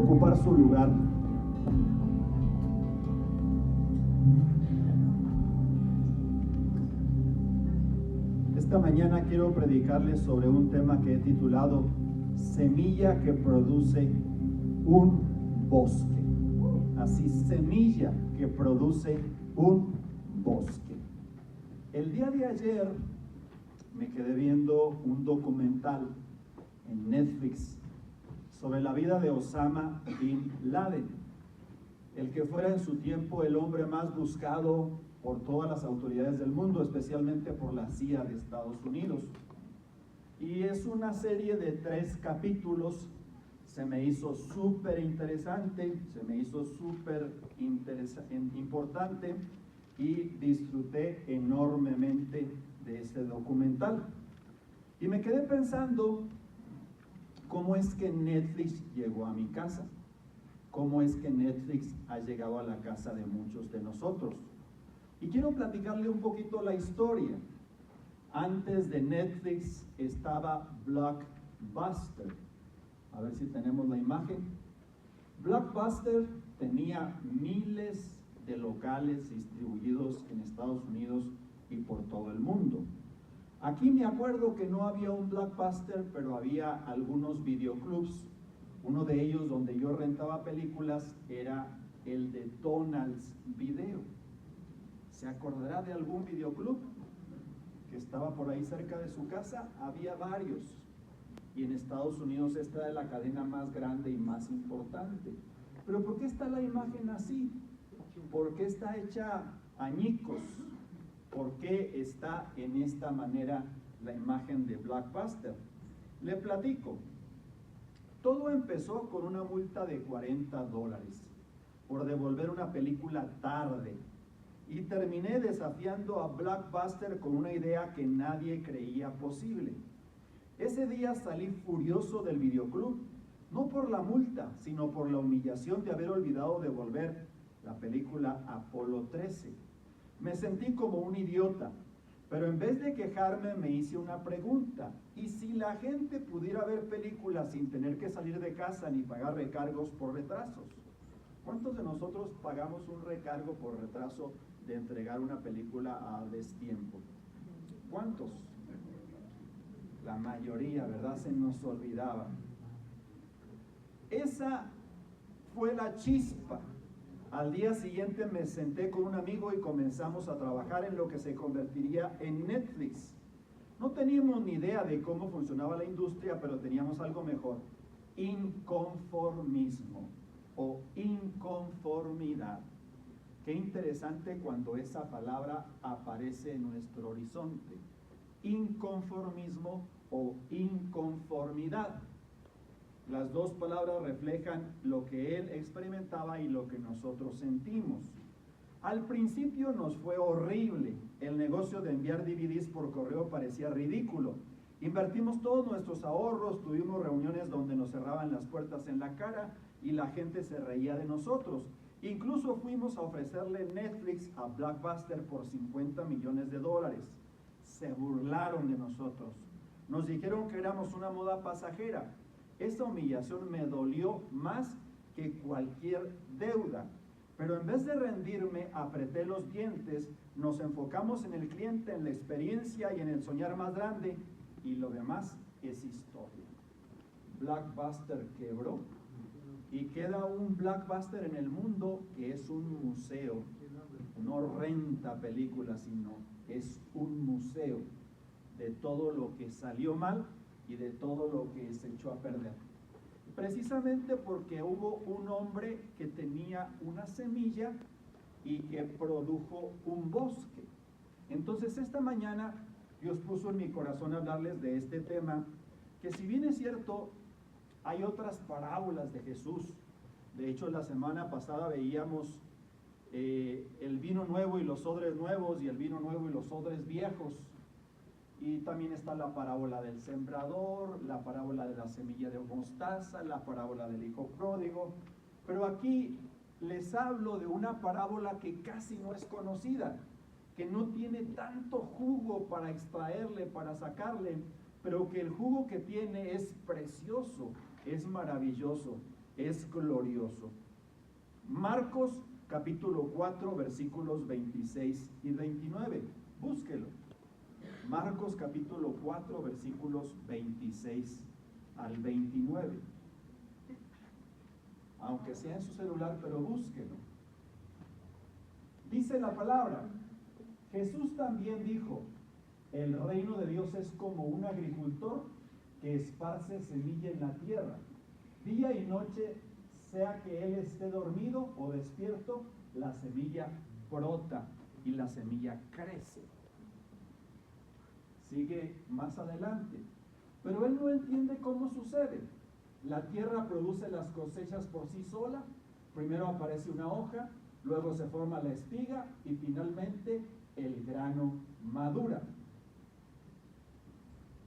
ocupar su lugar. Esta mañana quiero predicarles sobre un tema que he titulado Semilla que produce un bosque. Así, semilla que produce un bosque. El día de ayer me quedé viendo un documental en Netflix sobre la vida de Osama Bin Laden, el que fuera en su tiempo el hombre más buscado por todas las autoridades del mundo, especialmente por la CIA de Estados Unidos. Y es una serie de 3 capítulos. Se me hizo súper interesante, se me hizo súper importante y disfruté enormemente de este documental. Y me quedé pensando cómo es que Netflix llegó a mi casa, cómo es que Netflix ha llegado a la casa de muchos de nosotros. Y quiero platicarle un poquito la historia. Antes de Netflix estaba Blockbuster. A ver si tenemos la imagen. Blockbuster tenía miles de locales distribuidos en Estados Unidos y por todo el mundo. Aquí me acuerdo que no había un Blockbuster, pero había algunos videoclubs. Uno de ellos donde yo rentaba películas era el de Donald's Video. ¿Se acordará de algún videoclub que estaba por ahí cerca de su casa? Había varios. Y en Estados Unidos esta era la cadena más grande y más importante. Pero ¿por qué está la imagen así? ¿Por qué está hecha añicos? ¿Por qué está en esta manera la imagen de Blockbuster? Le platico. Todo empezó con una multa de $40 por devolver una película tarde. Y terminé desafiando a Blockbuster con una idea que nadie creía posible. Ese día salí furioso del videoclub, no por la multa, sino por la humillación de haber olvidado devolver la película Apolo 13. Me sentí como un idiota, pero en vez de quejarme me hice una pregunta. ¿Y si la gente pudiera ver películas sin tener que salir de casa ni pagar recargos por retrasos? ¿Cuántos de nosotros pagamos un recargo por retraso de entregar una película a destiempo? ¿Cuántos? La mayoría, ¿verdad? Se nos olvidaba. Esa fue la chispa. Al día siguiente me senté con un amigo y comenzamos a trabajar en lo que se convertiría en Netflix. No teníamos ni idea de cómo funcionaba la industria, pero teníamos algo mejor: inconformismo o inconformidad. Qué interesante cuando esa palabra aparece en nuestro horizonte. Inconformismo o inconformidad. Las dos palabras reflejan lo que él experimentaba y lo que nosotros sentimos. Al principio nos fue horrible. El negocio de enviar DVDs por correo parecía ridículo. Invertimos todos nuestros ahorros, tuvimos reuniones donde nos cerraban las puertas en la cara y la gente se reía de nosotros. Incluso fuimos a ofrecerle Netflix a Blockbuster por $50 millones. Se burlaron de nosotros. Nos dijeron que éramos una moda pasajera. Esa humillación me dolió más que cualquier deuda. Pero en vez de rendirme, apreté los dientes, nos enfocamos en el cliente, en la experiencia y en el soñar más grande, y lo demás es historia. Blockbuster quebró y queda un Blockbuster en el mundo que es un museo. No renta películas, sino es un museo de todo lo que salió mal y de todo lo que se echó a perder. Precisamente porque hubo un hombre que tenía una semilla y que produjo un bosque. Entonces esta mañana Dios puso en mi corazón hablarles de este tema, que si bien es cierto, hay otras parábolas de Jesús. De hecho, la semana pasada veíamos el vino nuevo y los odres nuevos, y el vino nuevo y los odres viejos. Y también está la parábola del sembrador, la parábola de la semilla de mostaza, la parábola del hijo pródigo. Pero aquí les hablo de una parábola que casi no es conocida, que no tiene tanto jugo para extraerle, para sacarle, pero que el jugo que tiene es precioso, es maravilloso. es glorioso. Marcos capítulo 4, versículos 26 y 29. Búsquelo. Marcos capítulo 4, versículos 26 al 29. Aunque sea en su celular, pero búsquelo. Dice la palabra: Jesús también dijo: el reino de Dios es como un agricultor que esparce semilla en la tierra. Día y noche, sea que él esté dormido o despierto, la semilla brota y la semilla crece. Sigue más adelante. Pero él no entiende cómo sucede. La tierra produce las cosechas por sí sola. Primero aparece una hoja, luego se forma la espiga y finalmente el grano madura.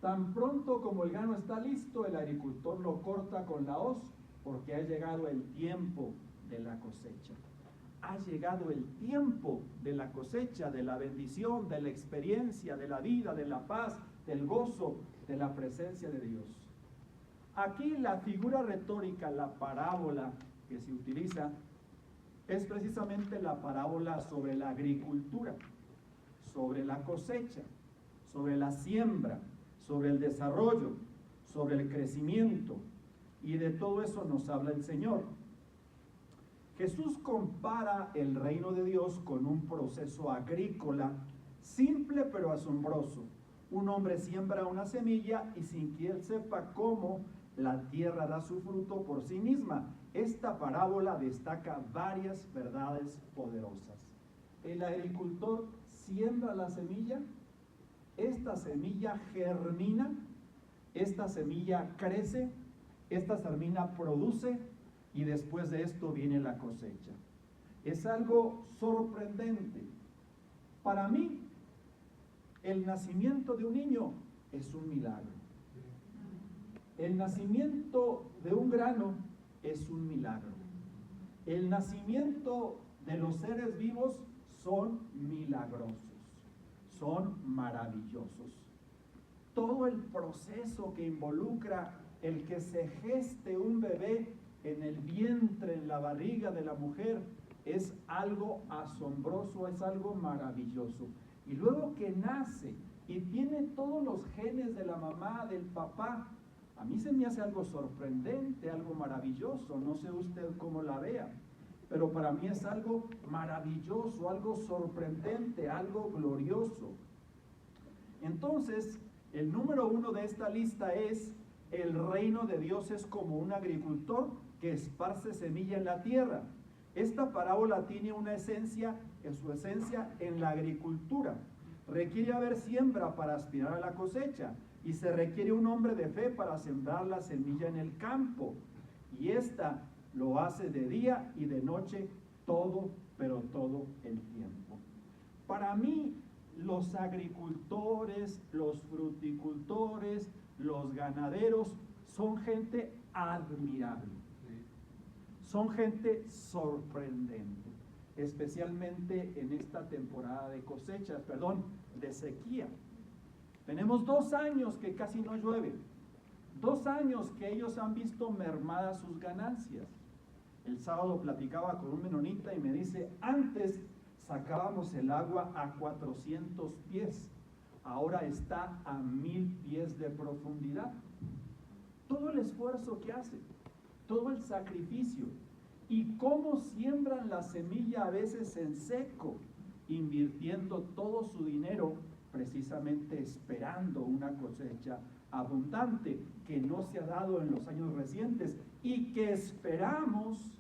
Tan pronto como el grano está listo, el agricultor lo corta con la hoz, porque ha llegado el tiempo de la cosecha. Ha llegado el tiempo de la cosecha, de la bendición, de la experiencia, de la vida, de la paz, del gozo, de la presencia de Dios. Aquí la figura retórica, la parábola que se utiliza, es precisamente la parábola sobre la agricultura, sobre la cosecha, sobre la siembra, sobre el desarrollo, sobre el crecimiento, y de todo eso nos habla el Señor. Jesús compara el reino de Dios con un proceso agrícola simple pero asombroso. Un hombre siembra una semilla y sin que él sepa cómo, la tierra da su fruto por sí misma. Esta parábola destaca varias verdades poderosas. El agricultor siembra la semilla, esta semilla germina, esta semilla crece, esta semilla produce y después de esto viene la cosecha. Es algo sorprendente. Para mí, el nacimiento de un niño es un milagro. El nacimiento de un grano es un milagro. El nacimiento de los seres vivos son milagrosos, son maravillosos. Todo el proceso que involucra el que se geste un bebé en el vientre, en la barriga de la mujer, es algo asombroso, es algo maravilloso. Y luego que nace y tiene todos los genes de la mamá, del papá, a mí se me hace algo sorprendente, algo maravilloso. No sé usted cómo la vea, pero para mí es algo maravilloso, algo sorprendente, algo glorioso. Entonces, el número 1 de esta lista es: el reino de Dios es como un agricultor que esparce semilla en la tierra. Esta parábola tiene una esencia, su esencia en la agricultura. Requiere haber siembra para aspirar a la cosecha, y se requiere un hombre de fe para sembrar la semilla en el campo. Y esta lo hace de día y de noche, todo, pero todo el tiempo. Para mí, los agricultores, los fruticultores, los ganaderos son gente admirable. Son gente sorprendente, especialmente en esta temporada de cosechas, de sequía. Tenemos 2 años que casi no llueve, 2 años que ellos han visto mermadas sus ganancias. El sábado platicaba con un menonita y me dice: antes sacábamos el agua a 400 pies, ahora está a 1000 pies de profundidad. Todo el esfuerzo que hacen, todo el sacrificio, y cómo siembran la semilla a veces en seco, invirtiendo todo su dinero precisamente esperando una cosecha abundante que no se ha dado en los años recientes y que esperamos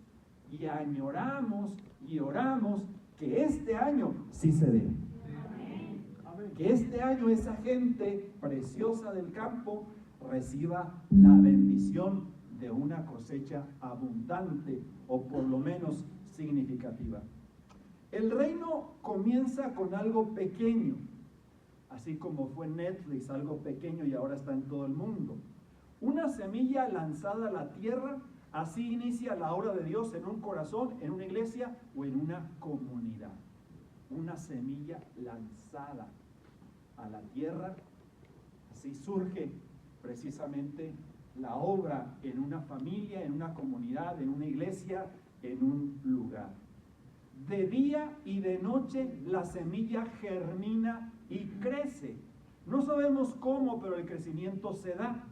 y añoramos y oramos que este año sí se dé. Que este año esa gente preciosa del campo reciba la bendición de una cosecha abundante, o por lo menos significativa. El reino comienza con algo pequeño, así como fue Netflix, algo pequeño y ahora está en todo el mundo. Una semilla lanzada a la tierra, así inicia la obra de Dios en un corazón, en una iglesia o en una comunidad. Una semilla lanzada a la tierra, así surge precisamente la obra en una familia, en una comunidad, en una iglesia, en un lugar. De día y de noche la semilla germina y crece. No sabemos cómo, pero el crecimiento se da.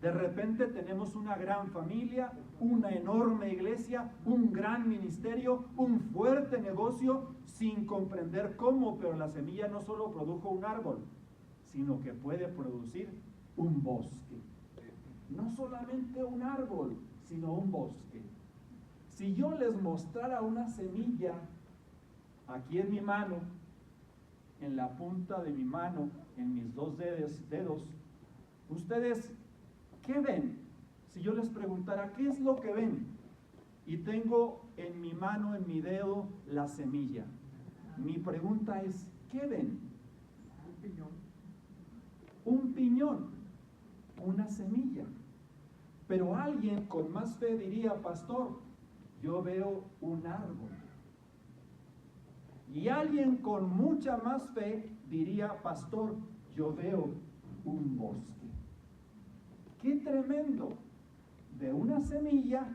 De repente tenemos una gran familia, una enorme iglesia, un gran ministerio, un fuerte negocio, sin comprender cómo, pero la semilla no solo produjo un árbol, sino que puede producir un bosque. No solamente un árbol, sino un bosque. Si yo les mostrara una semilla aquí en mi mano, en la punta de mi mano, en mis dos dedos, ustedes, ¿qué ven? Si yo les preguntara, ¿qué es lo que ven? Y tengo en mi mano, en mi dedo, la semilla. Mi pregunta es, ¿qué ven? Un piñón. Un piñón, una semilla. Pero alguien con más fe diría, pastor, yo veo un árbol. Y alguien con mucha más fe diría, pastor, yo veo un bosque. ¡Qué tremendo! De una semilla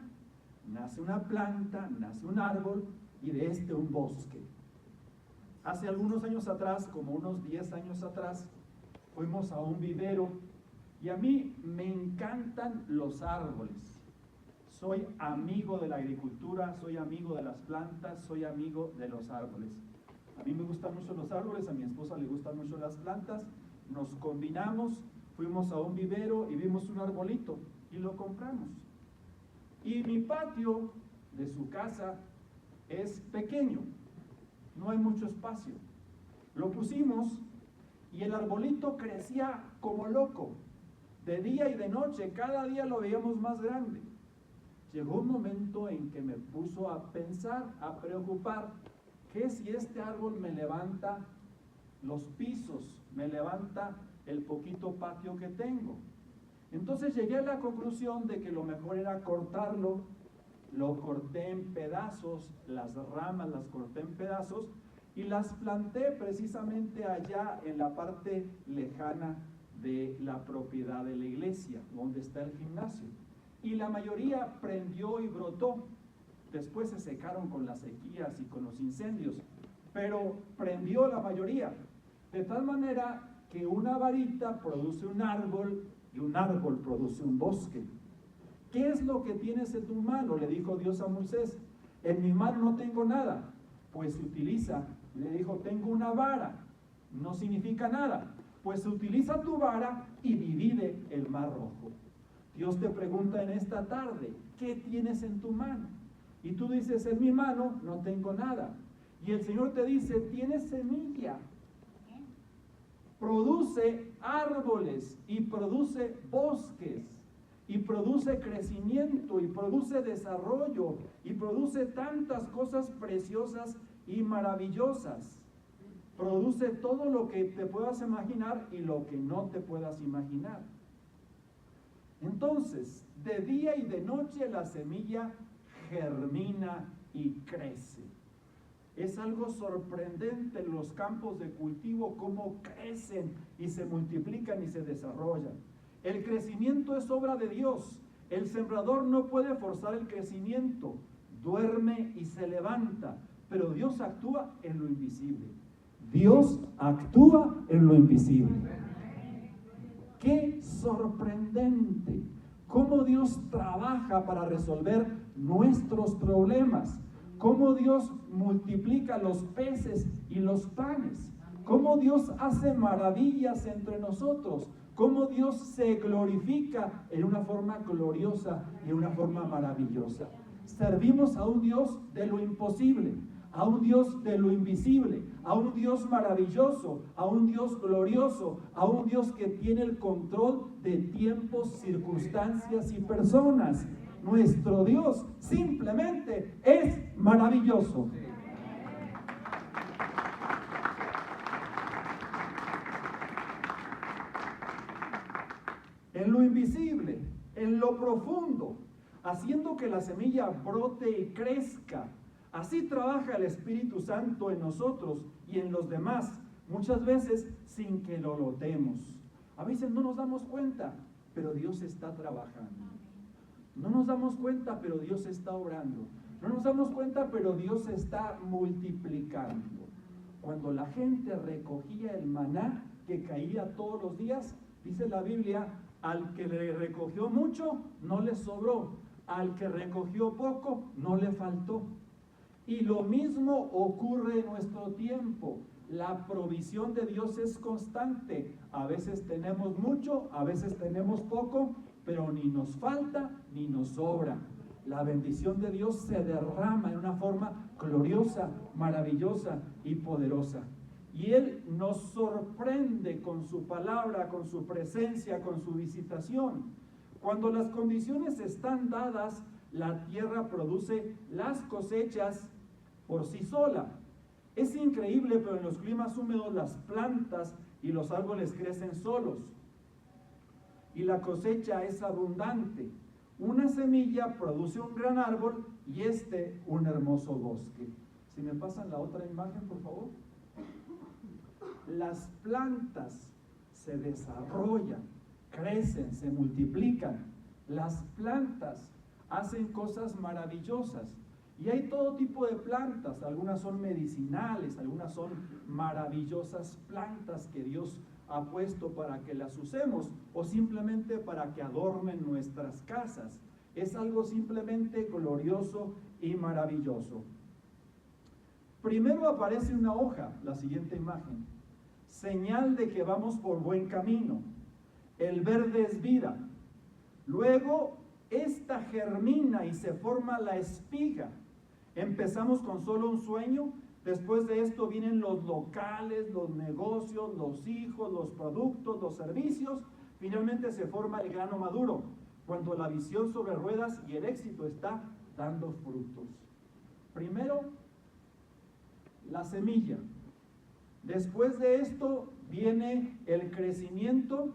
nace una planta, nace un árbol y de un bosque. Hace algunos años atrás, como unos 10 años atrás, fuimos a un vivero y a mí me encantan los árboles. Soy amigo de la agricultura, soy amigo de las plantas, soy amigo de los árboles. A mí me gustan mucho los árboles, a mi esposa le gustan mucho las plantas, nos combinamos, fuimos a un vivero y vimos un arbolito y lo compramos. Y mi patio de su casa es pequeño, no hay mucho espacio. Lo pusimos y el arbolito crecía como loco, de día y de noche, cada día lo veíamos más grande. Llegó un momento en que me puso a pensar, a preocupar, ¿qué si este árbol me levanta los pisos, me levanta el poquito patio que tengo? Entonces llegué a la conclusión de que lo mejor era cortarlo. Lo corté en pedazos, las ramas las corté en pedazos y las planté precisamente allá en la parte lejana de la propiedad de la iglesia, donde está el gimnasio. Y la mayoría prendió y brotó. Después se secaron con las sequías y con los incendios, pero prendió la mayoría. De tal manera que una varita produce un árbol y un árbol produce un bosque. ¿Qué es lo que tienes en tu mano?, le dijo Dios a Moisés. En mi mano no tengo nada. Pues utiliza, le dijo, tengo una vara. No significa nada. Pues utiliza tu vara y divide el mar rojo. Dios te pregunta en esta tarde, ¿qué tienes en tu mano? Y tú dices, en mi mano no tengo nada. Y el Señor te dice, tienes semilla. Produce árboles y produce bosques y produce crecimiento y produce desarrollo y produce tantas cosas preciosas y maravillosas. Produce todo lo que te puedas imaginar y lo que no te puedas imaginar. Entonces, de día y de noche la semilla germina y crece. Es algo sorprendente en los campos de cultivo cómo crecen y se multiplican y se desarrollan. El crecimiento es obra de Dios. El sembrador no puede forzar el crecimiento. Duerme y se levanta, pero Dios actúa en lo invisible. Dios actúa en lo invisible. ¡Qué sorprendente! Cómo Dios trabaja para resolver nuestros problemas. Cómo Dios multiplica los peces y los panes. Cómo Dios hace maravillas entre nosotros. Cómo Dios se glorifica en una forma gloriosa y en una forma maravillosa. Servimos a un Dios de lo imposible, a un Dios de lo invisible, a un Dios maravilloso, a un Dios glorioso, a un Dios que tiene el control de tiempos, circunstancias y personas. Nuestro Dios simplemente es maravilloso. En lo invisible, en lo profundo, haciendo que la semilla brote y crezca. Así trabaja el Espíritu Santo en nosotros y en los demás, muchas veces sin que lo notemos. A veces no nos damos cuenta, pero Dios está trabajando. No nos damos cuenta, pero Dios está obrando. No nos damos cuenta, pero Dios está multiplicando. Cuando la gente recogía el maná que caía todos los días, dice la Biblia, al que le recogió mucho, no le sobró. Al que recogió poco, no le faltó. Y lo mismo ocurre en nuestro tiempo. La provisión de Dios es constante. A veces tenemos mucho, a veces tenemos poco, pero ni nos falta ni nos sobra. La bendición de Dios se derrama en una forma gloriosa, maravillosa y poderosa. Y Él nos sorprende con su palabra, con su presencia, con su visitación. Cuando las condiciones están dadas, la tierra produce las cosechas por sí sola. Es increíble, pero en los climas húmedos las plantas y los árboles crecen solos. Y la cosecha es abundante. Una semilla produce un gran árbol y un hermoso bosque. Si me pasan la otra imagen, por favor. Las plantas se desarrollan, crecen, se multiplican. Las plantas hacen cosas maravillosas. Y hay todo tipo de plantas. Algunas son medicinales, algunas son maravillosas plantas que Dios ha puesto para que las usemos o simplemente para que adornen nuestras casas. Es algo simplemente glorioso y maravilloso. Primero aparece una hoja, la siguiente imagen, señal de que vamos por buen camino. El verde es vida. Luego, esta germina y se forma la espiga. Empezamos con solo un sueño. Después de esto vienen los locales, los negocios, los hijos, los productos, los servicios. Finalmente se forma el grano maduro, cuando la visión sobre ruedas y el éxito está dando frutos. Primero, la semilla. Después de esto viene el crecimiento.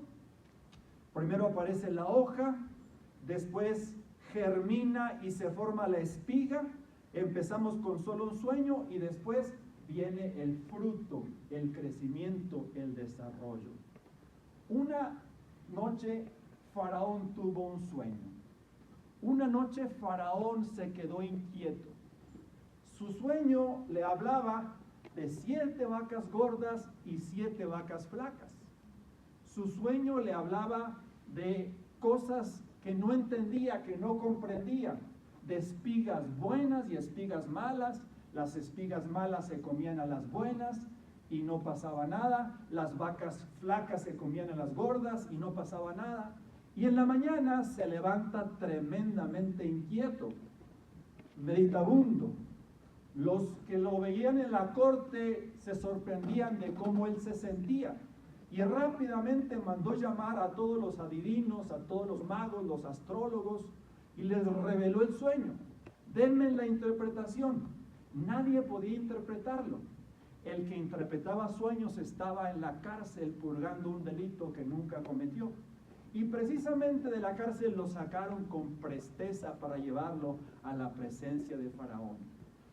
Primero aparece la hoja, después germina y se forma la espiga. Empezamos con solo un sueño y después viene el fruto, el crecimiento, el desarrollo. Una noche Faraón tuvo un sueño. Una noche Faraón se quedó inquieto. Su sueño le hablaba de 7 vacas gordas y 7 vacas flacas. Su sueño le hablaba de cosas que no entendía, que no comprendía, de espigas buenas y espigas malas. Las espigas malas se comían a las buenas y no pasaba nada. Las vacas flacas se comían a las gordas y no pasaba nada. Y en la mañana se levanta tremendamente inquieto, meditabundo. Los que lo veían en la corte se sorprendían de cómo él se sentía. Y rápidamente mandó llamar a todos los adivinos, a todos los magos, los astrólogos, y les reveló el sueño. Denme la interpretación. Nadie podía interpretarlo. El que interpretaba sueños estaba en la cárcel purgando un delito que nunca cometió. Y precisamente de la cárcel lo sacaron con presteza para llevarlo a la presencia de Faraón.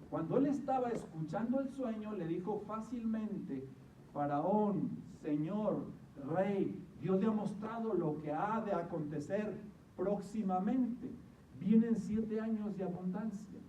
Cuando él estaba escuchando el sueño, le dijo fácilmente: Faraón, Señor, Rey, Dios le ha mostrado lo que ha de acontecer próximamente. Vienen 7 años de abundancia.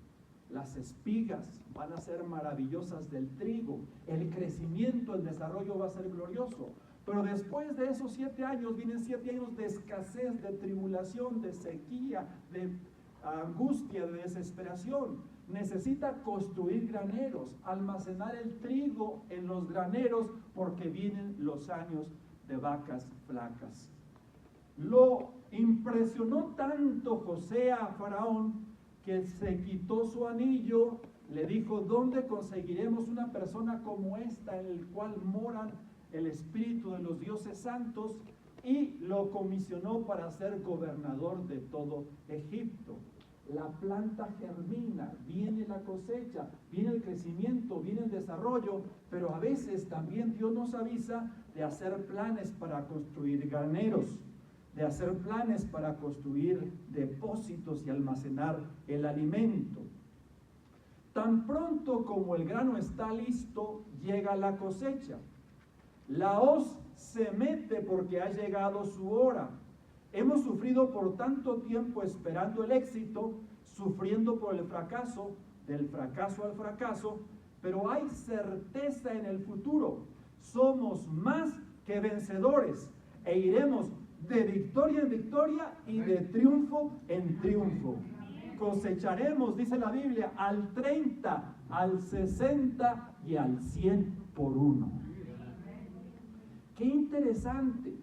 Las espigas van a ser maravillosas del trigo. El crecimiento, el desarrollo va a ser glorioso. Pero después de esos 7 años, vienen 7 años de escasez, de tribulación, de sequía, de angustia, de desesperación. Necesita construir graneros, almacenar el trigo en los graneros, porque vienen los años de vacas flacas. Lo impresionó tanto José a Faraón que se quitó su anillo, le dijo: ¿dónde conseguiremos una persona como esta, en el cual moran el espíritu de los dioses santos? Y lo comisionó para ser gobernador de todo Egipto. La planta germina, viene la cosecha, viene el crecimiento, viene el desarrollo, pero a veces también Dios nos avisa de hacer planes para construir graneros, de hacer planes para construir depósitos y almacenar el alimento. Tan pronto como el grano está listo, llega la cosecha. La hoz se mete porque ha llegado su hora. Hemos sufrido por tanto tiempo esperando el éxito, sufriendo por el fracaso, del fracaso al fracaso, pero hay certeza en el futuro. Somos más que vencedores e iremos de victoria en victoria y de triunfo en triunfo. Cosecharemos, dice la Biblia, al 30, al 60 y al 100 por uno. Qué interesante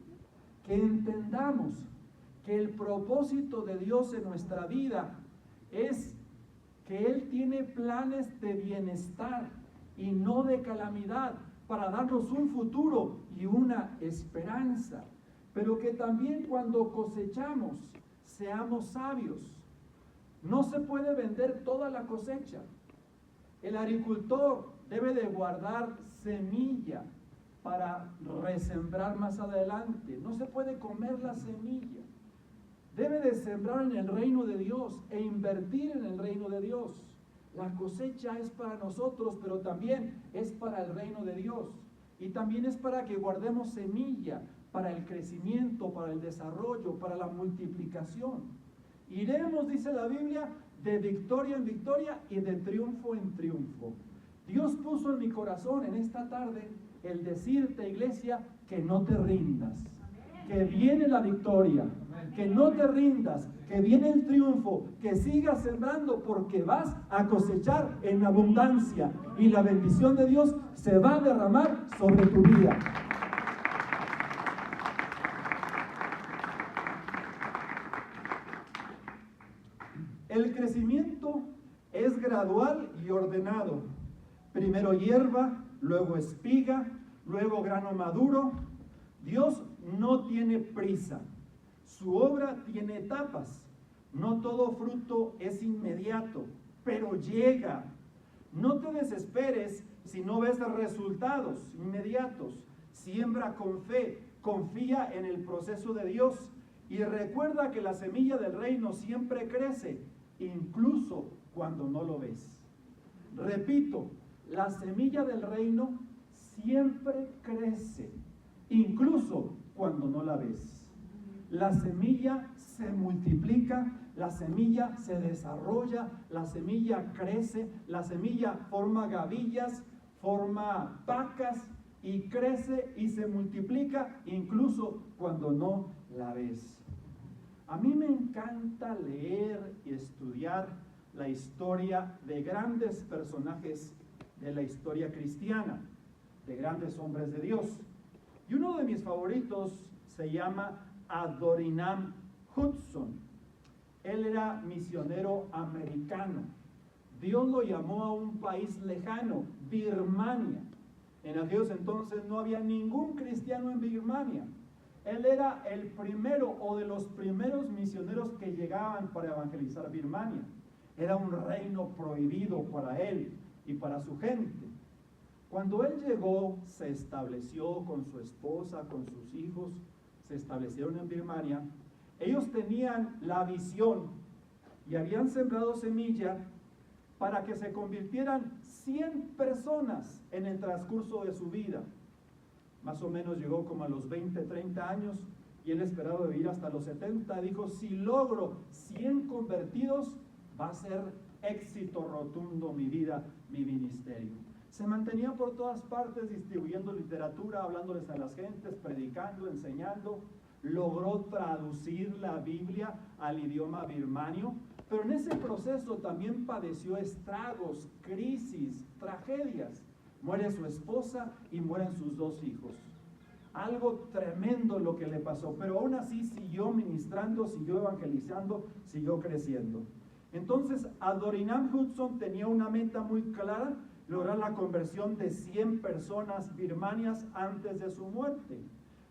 que entendamos que el propósito de Dios en nuestra vida es que Él tiene planes de bienestar y no de calamidad, para darnos un futuro y una esperanza. Pero que también cuando cosechamos, seamos sabios. No se puede vender toda la cosecha. El agricultor debe de guardar semilla para resembrar más adelante. No se puede comer la semilla. Debe de sembrar en el reino de Dios e invertir en el reino de Dios. La cosecha es para nosotros, pero también es para el reino de Dios. Y también es para que guardemos semilla, para el crecimiento, para el desarrollo, para la multiplicación. Iremos, dice la Biblia, de victoria en victoria y de triunfo en triunfo. Dios puso en mi corazón en esta tarde el decirte, iglesia, que no te rindas, que viene la victoria, que no te rindas, que viene el triunfo, que sigas sembrando porque vas a cosechar en abundancia y la bendición de Dios se va a derramar sobre tu vida. El crecimiento es gradual y ordenado. Primero hierba, luego espiga, luego grano maduro. Dios no tiene prisa. Su obra tiene etapas. No todo fruto es inmediato, pero llega. No te desesperes si no ves resultados inmediatos. Siembra con fe, confía en el proceso de Dios y recuerda que la semilla del reino siempre crece, incluso cuando no lo ves. Repito, la semilla del reino siempre crece, incluso cuando no la ves. La semilla se multiplica, la semilla se desarrolla, la semilla crece, la semilla forma gavillas, forma vacas y crece y se multiplica incluso cuando no la ves. A mí me encanta leer y estudiar la historia de grandes personajes de la historia cristiana, de grandes hombres de Dios. Y uno de mis favoritos se llama Adoniram Judson. Él era misionero americano. Dios lo llamó a un país lejano, Birmania. En aquellos entonces no había ningún cristiano en Birmania. Él era el primero o de los primeros misioneros que llegaban para evangelizar Birmania. Era un reino prohibido para él y para su gente. Cuando él llegó, se estableció con su esposa, con sus hijos, se establecieron en Birmania. Ellos tenían la visión y habían sembrado semilla para que se convirtieran 100 personas en el transcurso de su vida. Más o menos llegó como a los 20, 30 años y él esperaba vivir hasta los 70. Dijo, si logro 100 convertidos, va a ser éxito rotundo mi vida, mi ministerio. Se mantenía por todas partes distribuyendo literatura, hablándoles a las gentes, predicando, enseñando. Logró traducir la Biblia al idioma birmanio, pero en ese proceso también padeció estragos, crisis, tragedias. Muere su esposa y mueren sus 2 hijos. Algo tremendo lo que le pasó, pero aún así siguió ministrando, siguió evangelizando, siguió creciendo. Entonces, Adoniram Judson tenía una meta muy clara, lograr la conversión de 100 personas birmanias antes de su muerte.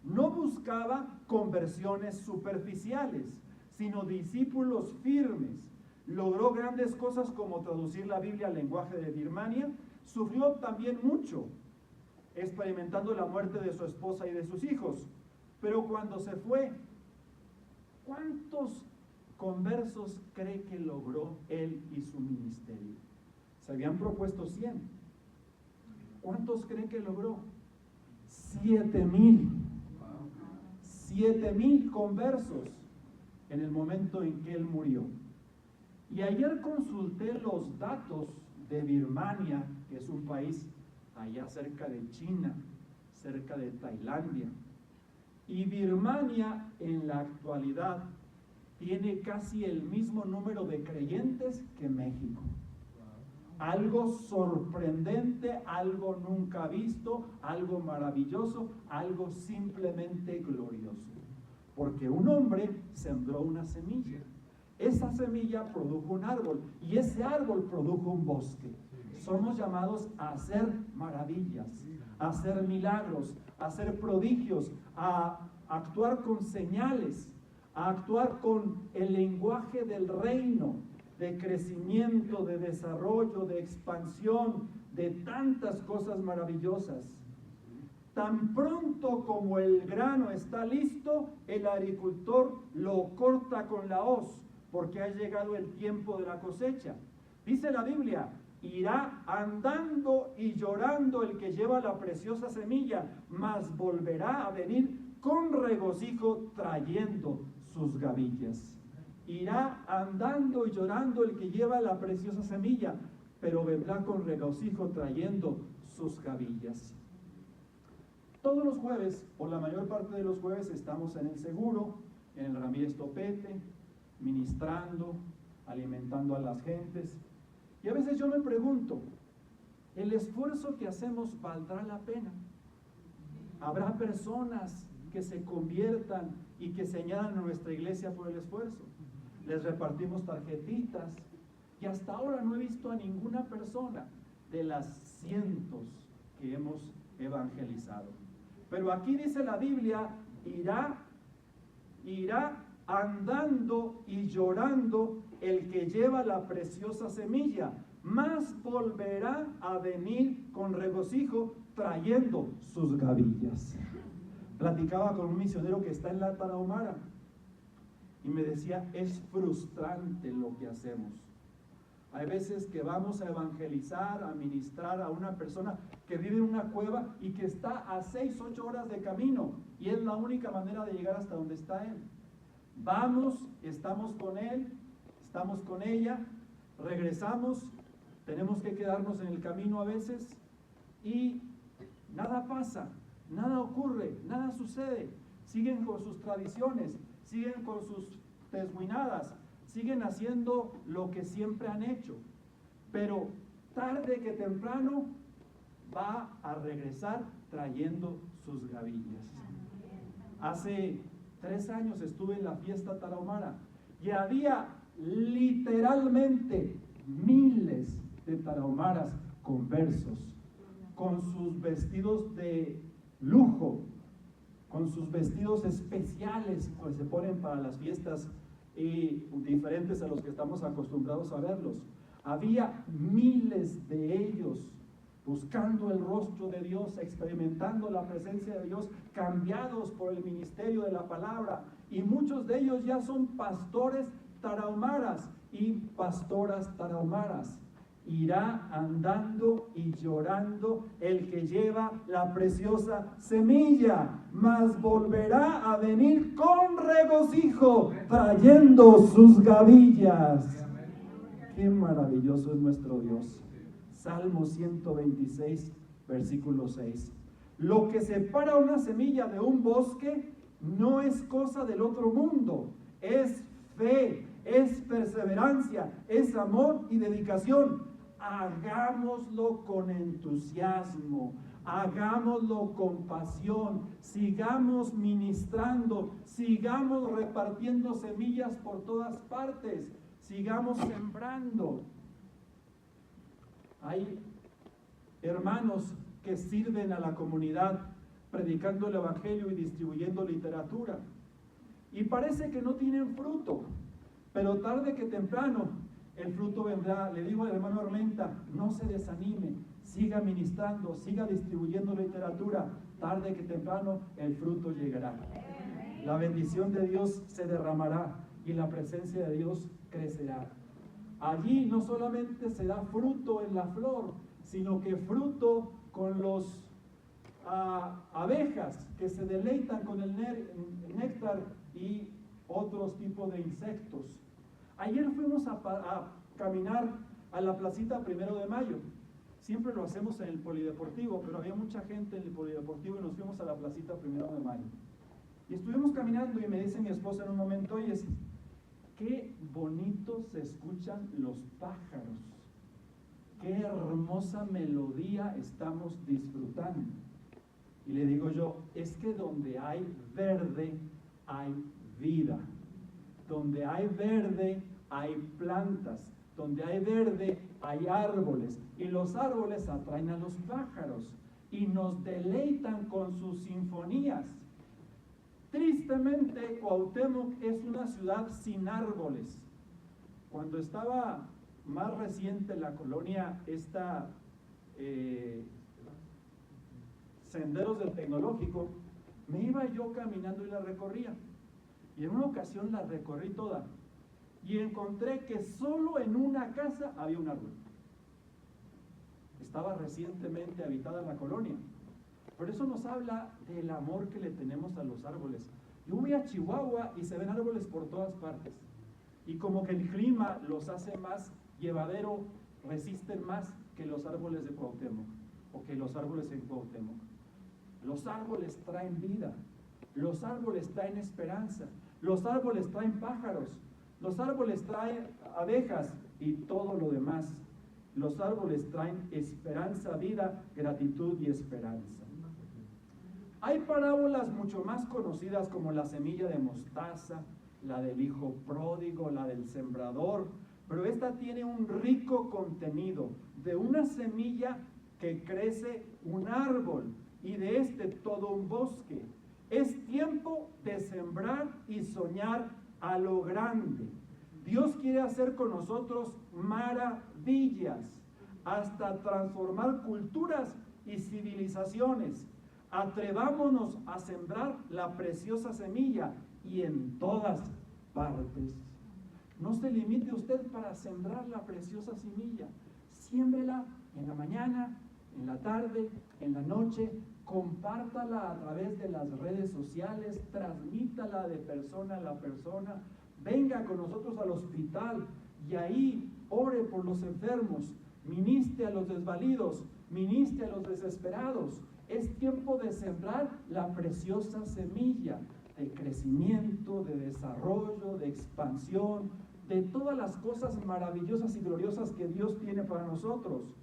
No buscaba conversiones superficiales, sino discípulos firmes. Logró grandes cosas como traducir la Biblia al lenguaje de Birmania. Sufrió también mucho, experimentando la muerte de su esposa y de sus hijos. Pero cuando se fue, ¿cuántos conversos cree que logró él y su ministerio? Se habían propuesto 100. ¿Cuántos cree que logró? 7,000. 7,000 conversos. en el momento en que él murió. Y ayer consulté los datos de Birmania, que es un país allá cerca de China, cerca de Tailandia. Y Birmania en la actualidad tiene casi el mismo número de creyentes que México. Algo sorprendente, algo nunca visto, algo maravilloso, algo simplemente glorioso. Porque un hombre sembró una semilla. Esa semilla produjo un árbol y ese árbol produjo un bosque. Somos llamados a hacer maravillas, a hacer milagros, a hacer prodigios, a actuar con señales, a actuar con el lenguaje del reino, de crecimiento, de desarrollo, de expansión, de tantas cosas maravillosas. Tan pronto como el grano está listo, el agricultor lo corta con la hoz, porque ha llegado el tiempo de la cosecha. Dice la Biblia, irá andando y llorando el que lleva la preciosa semilla, mas volverá a venir con regocijo trayendo sus gavillas. Irá andando y llorando el que lleva la preciosa semilla, pero vendrá con regocijo trayendo sus gavillas. Todos los jueves, o la mayor parte de los jueves, estamos en el Seguro, en el Ramírez Topete, ministrando, alimentando a las gentes. Y a veces yo me pregunto, ¿el esfuerzo que hacemos valdrá la pena? ¿Habrá personas que se conviertan y que se añadan a nuestra iglesia por el esfuerzo? Les repartimos tarjetitas y hasta ahora no he visto a ninguna persona de las cientos que hemos evangelizado. Pero aquí dice la Biblia, irá andando y llorando el que lleva la preciosa semilla, mas volverá a venir con regocijo trayendo sus gavillas. Platicaba con un misionero que está en la Tarahumara y me decía, es frustrante lo que hacemos. Hay veces que vamos a evangelizar, a ministrar a una persona que vive en una cueva y que está a 6-8 horas de camino y es la única manera de llegar hasta donde está él. Vamos, estamos con él, estamos con ella, regresamos, tenemos que quedarnos en el camino a veces y nada pasa, nada ocurre, nada sucede. Siguen con sus tradiciones, siguen con sus tesguinadas, siguen haciendo lo que siempre han hecho, pero tarde que temprano va a regresar trayendo sus gavillas. Hace 3 años estuve en la fiesta tarahumara y había literalmente miles de tarahumaras conversos, con sus vestidos de lujo, con sus vestidos especiales que se ponen para las fiestas y diferentes a los que estamos acostumbrados a verlos. Había miles de ellos buscando el rostro de Dios, experimentando la presencia de Dios, cambiados por el ministerio de la palabra, y muchos de ellos ya son pastores tarahumaras y pastoras tarahumaras. Irá andando y llorando el que lleva la preciosa semilla, mas volverá a venir con regocijo, trayendo sus gavillas. Qué maravilloso es nuestro Dios. Salmo 126, versículo 6. Lo que separa una semilla de un bosque no es cosa del otro mundo, es fe, es perseverancia, es amor y dedicación. Hagámoslo con entusiasmo, hagámoslo con pasión, sigamos ministrando, sigamos repartiendo semillas por todas partes, sigamos sembrando. Hay hermanos que sirven a la comunidad predicando el evangelio y distribuyendo literatura y parece que no tienen fruto, pero tarde que temprano el fruto vendrá. Le digo al hermano Armenta, no se desanime, siga ministrando, siga distribuyendo literatura, tarde que temprano el fruto llegará. La bendición de Dios se derramará y la presencia de Dios crecerá. Allí no solamente se da fruto en la flor, sino que fruto con los abejas que se deleitan con el néctar y otros tipos de insectos. Ayer fuimos a caminar a la placita 1 de Mayo. Siempre lo hacemos en el polideportivo, pero había mucha gente en el polideportivo y nos fuimos a la placita 1 de Mayo. Y estuvimos caminando y me dice mi esposa en un momento, oye, qué bonitos se escuchan los pájaros. Qué hermosa melodía estamos disfrutando. Y le digo yo, es que donde hay verde, hay vida. Donde hay verde, hay plantas. Donde hay verde, hay árboles. Y los árboles atraen a los pájaros y nos deleitan con sus sinfonías. Tristemente, Cuauhtémoc es una ciudad sin árboles. Cuando estaba más reciente la colonia Senderos del Tecnológico, me iba yo caminando y la recorría. Y en una ocasión la recorrí toda y encontré que solo en una casa había un árbol. Estaba recientemente habitada la colonia. Por eso nos habla del amor que le tenemos a los árboles. Yo voy a Chihuahua y se ven árboles por todas partes. Y como que el clima los hace más llevadero, resisten más que los árboles de Cuauhtémoc o que los árboles en Cuauhtémoc. Los árboles traen vida, los árboles traen esperanza, los árboles traen pájaros, los árboles traen abejas y todo lo demás. Los árboles traen esperanza, vida, gratitud y esperanza. Hay parábolas mucho más conocidas como la semilla de mostaza, la del hijo pródigo, la del sembrador, pero esta tiene un rico contenido de una semilla que crece un árbol y de este todo un bosque. Es tiempo de sembrar y soñar a lo grande. Dios quiere hacer con nosotros maravillas, hasta transformar culturas y civilizaciones. Atrevámonos a sembrar la preciosa semilla y en todas partes. No se limite usted para sembrar la preciosa semilla. Siémbrela en la mañana, en la tarde, en la noche. Compártala a través de las redes sociales. Transmítala de persona a persona. Venga con nosotros al hospital y ahí ore por los enfermos. Ministre a los desvalidos. Ministre a los desesperados. Es tiempo de sembrar la preciosa semilla de crecimiento, de desarrollo, de expansión, de todas las cosas maravillosas y gloriosas que Dios tiene para nosotros.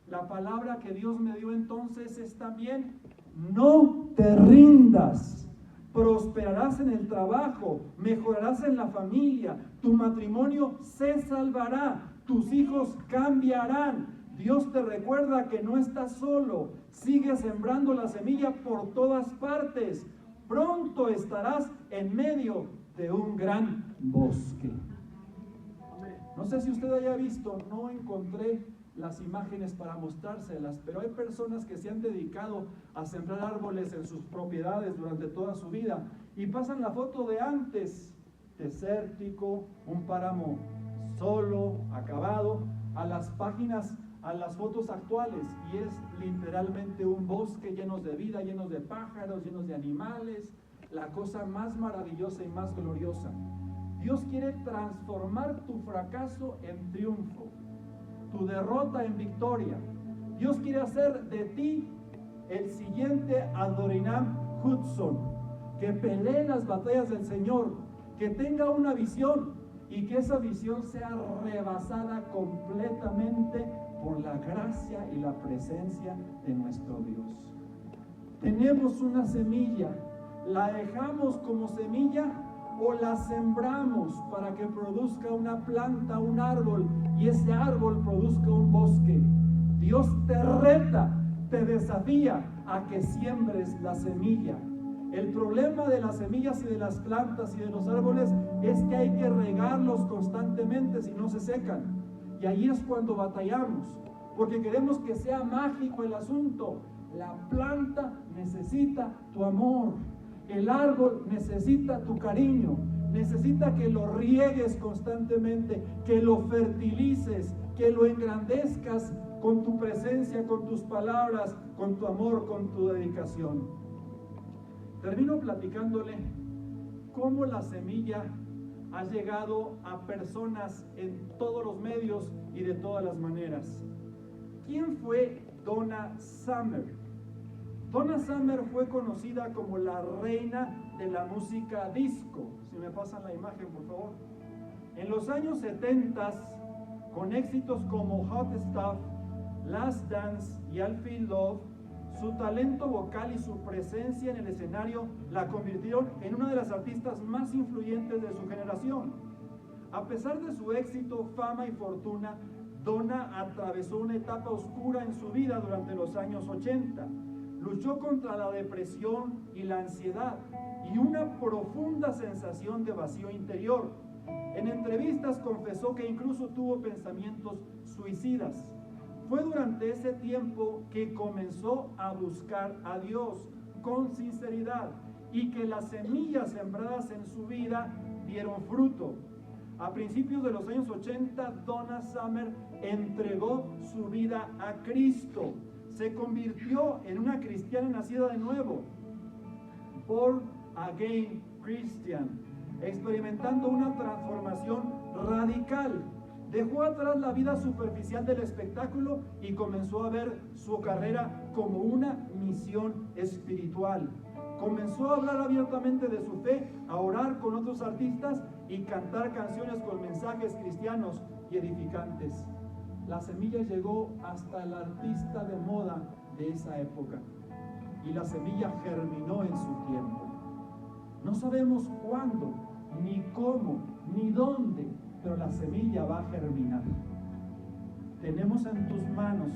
La palabra que Dios me dio entonces es también: no te rindas, prosperarás en el trabajo, mejorarás en la familia, tu matrimonio se salvará, tus hijos cambiarán. Dios te recuerda que no estás solo, sigue sembrando la semilla por todas partes. Pronto estarás en medio de un gran bosque. No sé si usted haya visto, no encontré las imágenes para mostrárselas, pero hay personas que se han dedicado a sembrar árboles en sus propiedades durante toda su vida y pasan la foto de antes, desértico, un páramo solo, acabado, a las páginas, a las fotos actuales, y es literalmente un bosque lleno de vida, lleno de pájaros, llenos de animales, la cosa más maravillosa y más gloriosa. Dios quiere transformar tu fracaso en triunfo, tu derrota en victoria. Dios quiere hacer de ti el siguiente Adoniram Hudson, que pelee las batallas del Señor, que tenga una visión y que esa visión sea rebasada completamente por la gracia y la presencia de nuestro Dios. Tenemos una semilla, ¿la dejamos como semilla o la sembramos para que produzca una planta, un árbol, y ese árbol produzca un bosque? Dios te reta, te desafía a que siembres la semilla. El problema de las semillas y de las plantas y de los árboles es que hay que regarlos constantemente, si no se secan. Y ahí es cuando batallamos, porque queremos que sea mágico el asunto. La planta necesita tu amor, el árbol necesita tu cariño, necesita que lo riegues constantemente, que lo fertilices, que lo engrandezcas con tu presencia, con tus palabras, con tu amor, con tu dedicación. Termino platicándole cómo la semilla ha llegado a personas en todos los medios y de todas las maneras. ¿Quién fue Donna Summer? Donna Summer fue conocida como la reina de la música disco. Si me pasan la imagen, por favor. En los años 70, con éxitos como Hot Stuff, Last Dance y I Feel Love, su talento vocal y su presencia en el escenario la convirtieron en una de las artistas más influyentes de su generación. A pesar de su éxito, fama y fortuna, Donna atravesó una etapa oscura en su vida durante los años 80. Luchó contra la depresión y la ansiedad y una profunda sensación de vacío interior. En entrevistas confesó que incluso tuvo pensamientos suicidas. Fue durante ese tiempo que comenzó a buscar a Dios con sinceridad y que las semillas sembradas en su vida dieron fruto. A principios de los años 80, Donna Summer entregó su vida a Cristo. Se convirtió en una cristiana nacida de nuevo, born again Christian, experimentando una transformación radical. Dejó atrás la vida superficial del espectáculo y comenzó a ver su carrera como una misión espiritual. Comenzó a hablar abiertamente de su fe, a orar con otros artistas y cantar canciones con mensajes cristianos y edificantes. La semilla llegó hasta el artista de moda de esa época y la semilla germinó en su tiempo. No sabemos cuándo, ni cómo, ni dónde, pero la semilla va a germinar. Tenemos en tus manos.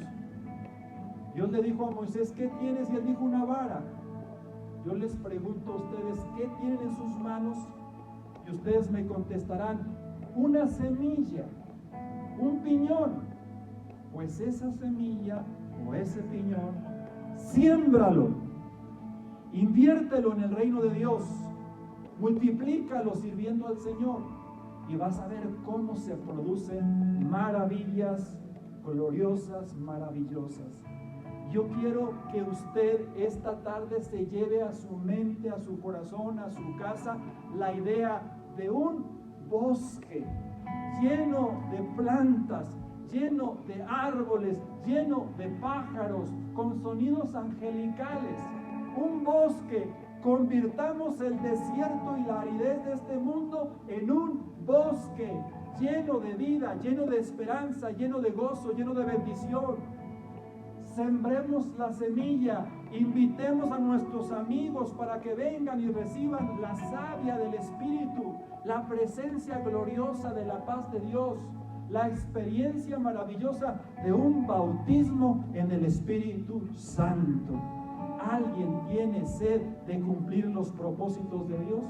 Dios le dijo a Moisés, ¿qué tienes? Y él dijo, una vara. Yo les pregunto a ustedes, ¿qué tienen en sus manos? Y ustedes me contestarán, una semilla, un piñón. Pues esa semilla o ese piñón, siémbralo, inviértelo en el reino de Dios, multiplícalo sirviendo al Señor y vas a ver cómo se producen maravillas gloriosas, maravillosas. Yo quiero que usted esta tarde se lleve a su mente, a su corazón, a su casa, la idea de un bosque lleno de plantas, lleno de árboles, lleno de pájaros, con sonidos angelicales. Un bosque. Convirtamos el desierto y la aridez de este mundo en un bosque lleno de vida, lleno de esperanza, lleno de gozo, lleno de bendición. Sembremos la semilla, invitemos a nuestros amigos para que vengan y reciban la savia del Espíritu, la presencia gloriosa de la paz de Dios, la experiencia maravillosa de un bautismo en el Espíritu Santo. ¿Alguien tiene sed de cumplir los propósitos de Dios?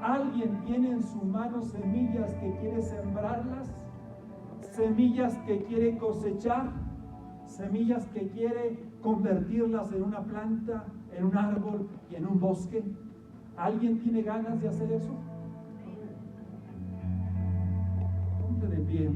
¿Alguien tiene en su mano semillas que quiere sembrarlas? ¿Semillas que quiere cosechar? ¿Semillas que quiere convertirlas en una planta, en un árbol y en un bosque? ¿Alguien tiene ganas de hacer eso? Ponte de pie.